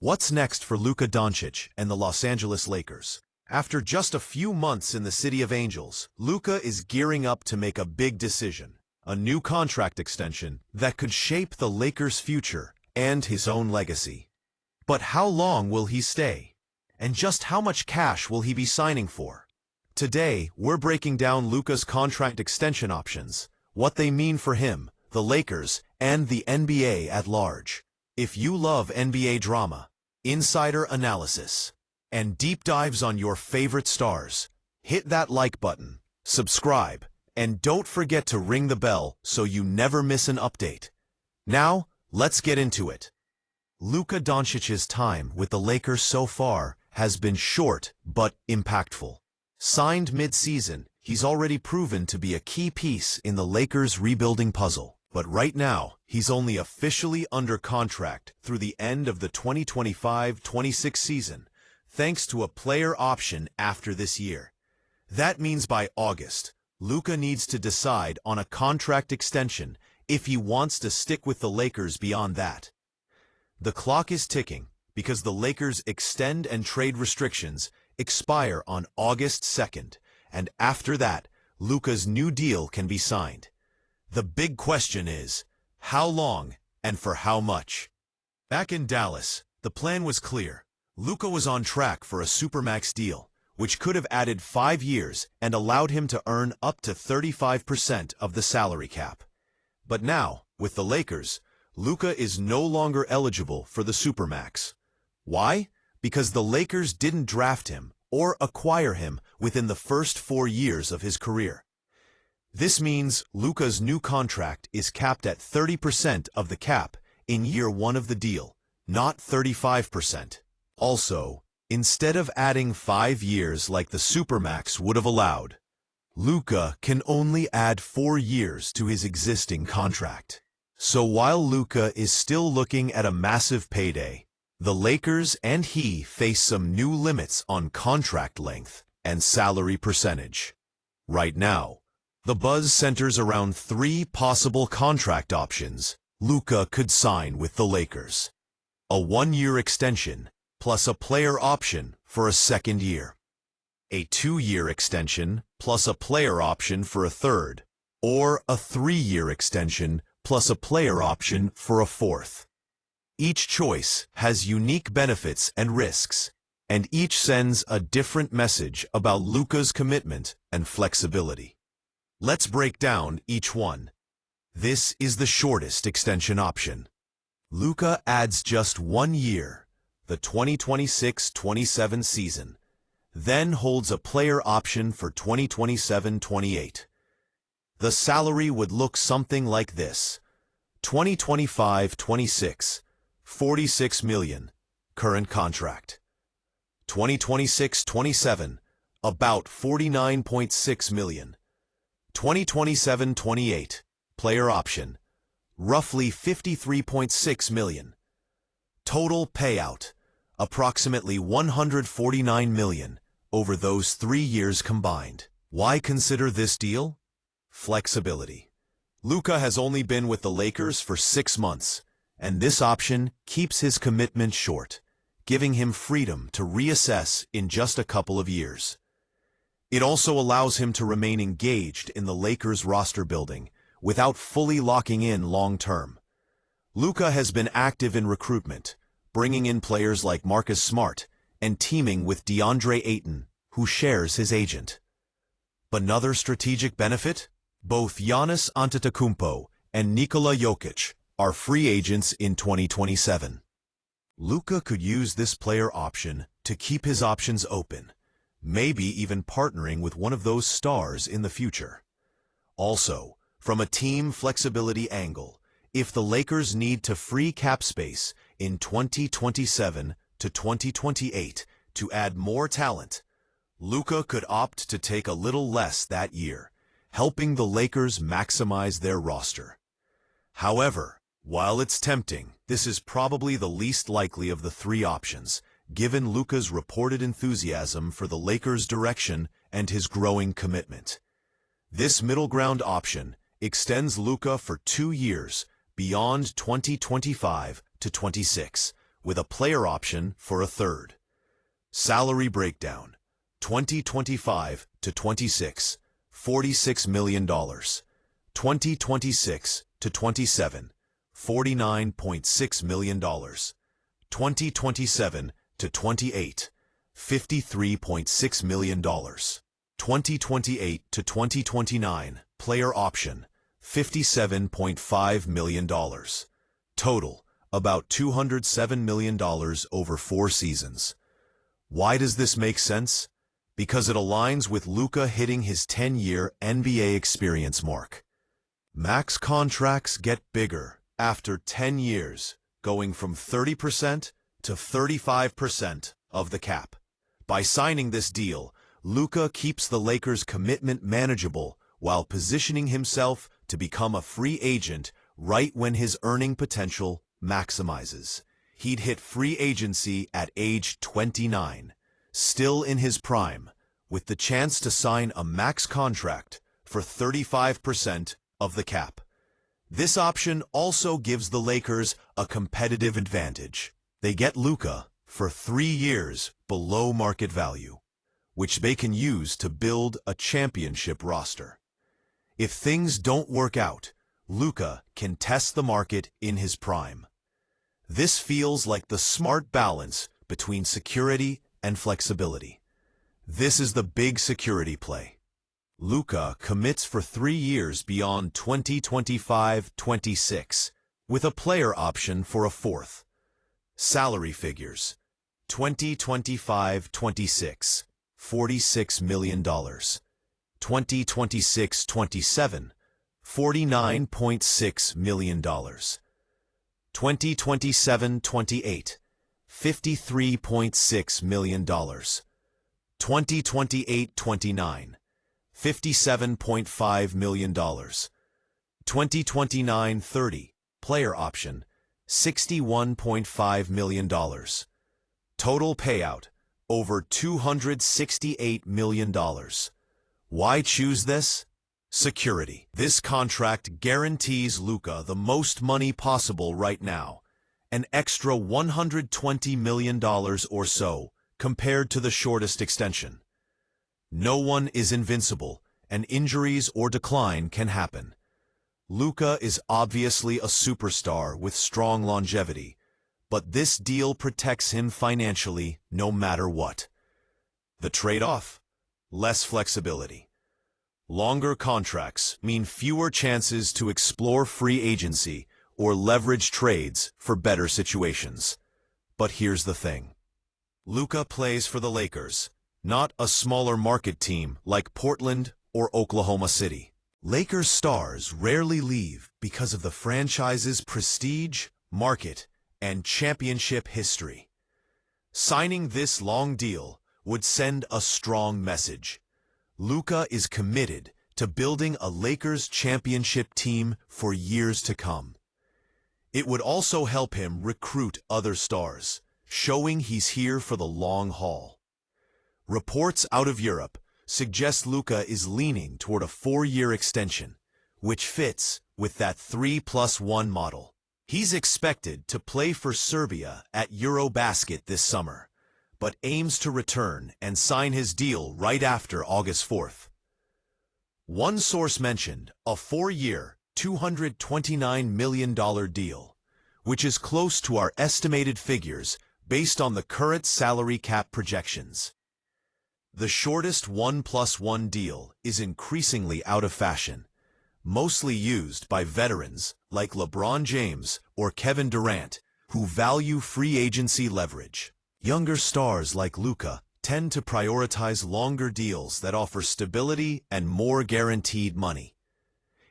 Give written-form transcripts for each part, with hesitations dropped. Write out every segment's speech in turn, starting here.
What's next for Luka Dončić and the Los Angeles Lakers? After just a few months in the City of Angels, Luka is gearing up to make a big decision. A new contract extension that could shape the Lakers' future and his own legacy. But how long will he stay? And just how much cash will he be signing for? Today, we're breaking down Luka's contract extension options, what they mean for him, the Lakers, and the NBA at large. If you love NBA drama, insider analysis, and deep dives on your favorite stars, hit that like button, subscribe, and don't forget to ring the bell so you never miss an update. Now, let's get into it. Luka Dončić's time with the Lakers so far has been short but impactful. Signed mid-season, he's already proven to be a key piece in the Lakers' rebuilding puzzle. But right now, he's only officially under contract through the end of the 2025-26 season, thanks to a player option after this year. That means by August, Luka needs to decide on a contract extension if he wants to stick with the Lakers beyond that. The clock is ticking because the Lakers' extend and trade restrictions expire on August 2nd, and after that, Luka's new deal can be signed. The big question is, how long and for how much? Back in Dallas, the plan was clear. Luka was on track for a supermax deal, which could have added 5 years and allowed him to earn up to 35% of the salary cap. But now, with the Lakers, Luka is no longer eligible for the supermax. Why? Because the Lakers didn't draft him or acquire him within the first 4 years of his career. This means Luka's new contract is capped at 30% of the cap in year 1 of the deal, not 35%. Also, instead of adding 5 years like the Supermax would have allowed, Luka can only add 4 years to his existing contract. So while Luka is still looking at a massive payday, the Lakers and he face some new limits on contract length and salary percentage. Right now, the buzz centers around 3 possible contract options Luka could sign with the Lakers. A 1-year extension, plus a player option for a 2nd year. A 2-year extension, plus a player option for a 3rd. Or a 3-year extension, plus a player option for a 4th. Each choice has unique benefits and risks, and each sends a different message about Luka's commitment and flexibility. Let's break down each one. This is the shortest extension option. Luka adds just 1 year, the 2026-27 season, then holds a player option for 2027-28. The salary would look something like this: 2025-26, $46 million, current contract. 2026-27, about $49.6 million. 2027-28, player option, roughly $53.6 million. Total payout, approximately $149 million over those 3 years combined. Why consider this deal? Flexibility. Luka has only been with the Lakers for 6 months, and this option keeps his commitment short, giving him freedom to reassess in just a couple of years. It also allows him to remain engaged in the Lakers' roster building without fully locking in long-term. Luka has been active in recruitment, bringing in players like Marcus Smart and teaming with DeAndre Ayton, who shares his agent. Another strategic benefit? Both Giannis Antetokounmpo and Nikola Jokic are free agents in 2027. Luka could use this player option to keep his options open, maybe even partnering with one of those stars in the future. Also, from a team flexibility angle, if the Lakers need to free cap space in 2027 to 2028 to add more talent, Luka could opt to take a little less that year, helping the Lakers maximize their roster. However, while it's tempting, this is probably the least likely of the 3 options, given Luka's reported enthusiasm for the Lakers' direction and his growing commitment. This middle ground option extends Luka for 2 years beyond 2025 to 26, with a player option for a third. Salary breakdown: 2025 to 26, $46 million. 2026 to 27, $49.6 million. 2027 to 28, $53.6 million. 2028 to 2029, player option, $57.5 million. Total, about $207 million over 4 seasons. Why does this make sense? Because it aligns with Luka hitting his 10-year NBA experience mark. Max contracts get bigger after 10 years, going from 30% to 35% of the cap. By signing this deal, Luka keeps the Lakers' commitment manageable while positioning himself to become a free agent right when his earning potential maximizes. He'd hit free agency at age 29, still in his prime, with the chance to sign a max contract for 35% of the cap. This option also gives the Lakers a competitive advantage. They get Luka for 3 years below market value, which they can use to build a championship roster. If things don't work out, Luka can test the market in his prime. This feels like the smart balance between security and flexibility. This is the big security play. Luka commits for 3 years beyond 2025-26, with a player option for a fourth. Salary figures: 2025-26, $46 million. 2026-27, $49.6 million. 2027-28, $53.6 million. 2028-29, $57.5 million. 2029-30, player option, $61.5 million. Total payout, over $268 million. Why choose this? Security. This contract guarantees Luka the most money possible right now, an extra $120 million or so compared to the shortest extension. No one is invincible, and injuries or decline can happen. Luka is obviously a superstar with strong longevity, but this deal protects him financially no matter what. The trade-off? Less flexibility. Longer contracts mean fewer chances to explore free agency or leverage trades for better situations. But here's the thing. Luka plays for the Lakers, not a smaller market team like Portland or Oklahoma City. Lakers stars rarely leave because of the franchise's prestige, market, and championship history. Signing this long deal would send a strong message. Luka is committed to building a Lakers championship team for years to come. It would also help him recruit other stars, showing he's here for the long haul. Reports out of Europe suggest Luka is leaning toward a 4-year extension, which fits with that 3+1 model. He's expected to play for Serbia at Eurobasket this summer, but aims to return and sign his deal right after August 4th. One source mentioned a 4-year, $229 million deal, which is close to our estimated figures based on the current salary cap projections. The shortest 1+1 deal is increasingly out of fashion, mostly used by veterans like LeBron James or Kevin Durant, who value free agency leverage. Younger stars like Luka tend to prioritize longer deals that offer stability and more guaranteed money.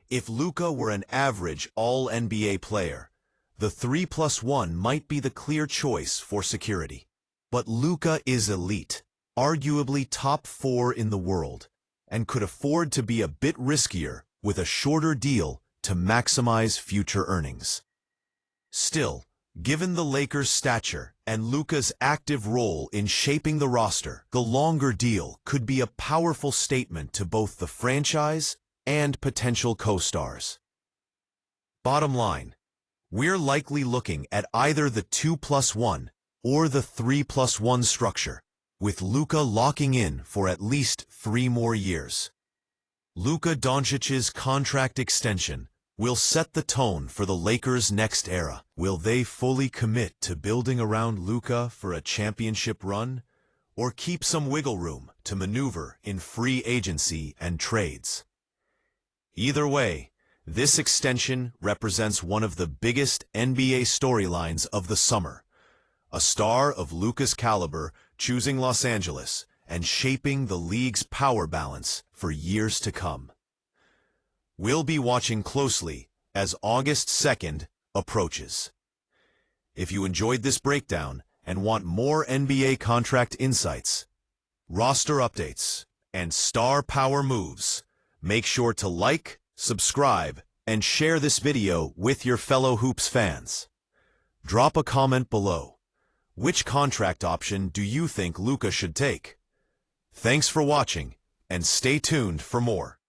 If Luka were an average all-NBA player, the 3+1 might be the clear choice for security. But Luka is elite, arguably top 4 in the world, and could afford to be a bit riskier with a shorter deal to maximize future earnings. Still, given the Lakers' stature and Luka's active role in shaping the roster, the longer deal could be a powerful statement to both the franchise and potential co-stars. Bottom line, we're likely looking at either the 2+1 or the 3+1 structure, with Luka locking in for at least 3 more years. Luka Dončić's contract extension will set the tone for the Lakers' next era. Will they fully commit to building around Luka for a championship run, or keep some wiggle room to maneuver in free agency and trades? Either way, this extension represents one of the biggest NBA storylines of the summer. A star of Luka's caliber choosing Los Angeles and shaping the league's power balance for years to come. We'll be watching closely as August 2nd approaches. If you enjoyed this breakdown and want more NBA contract insights, roster updates, and star power moves, make sure to like, subscribe, and share this video with your fellow Hoops fans. Drop a comment below. Which contract option do you think Luka should take? Thanks for watching, and stay tuned for more.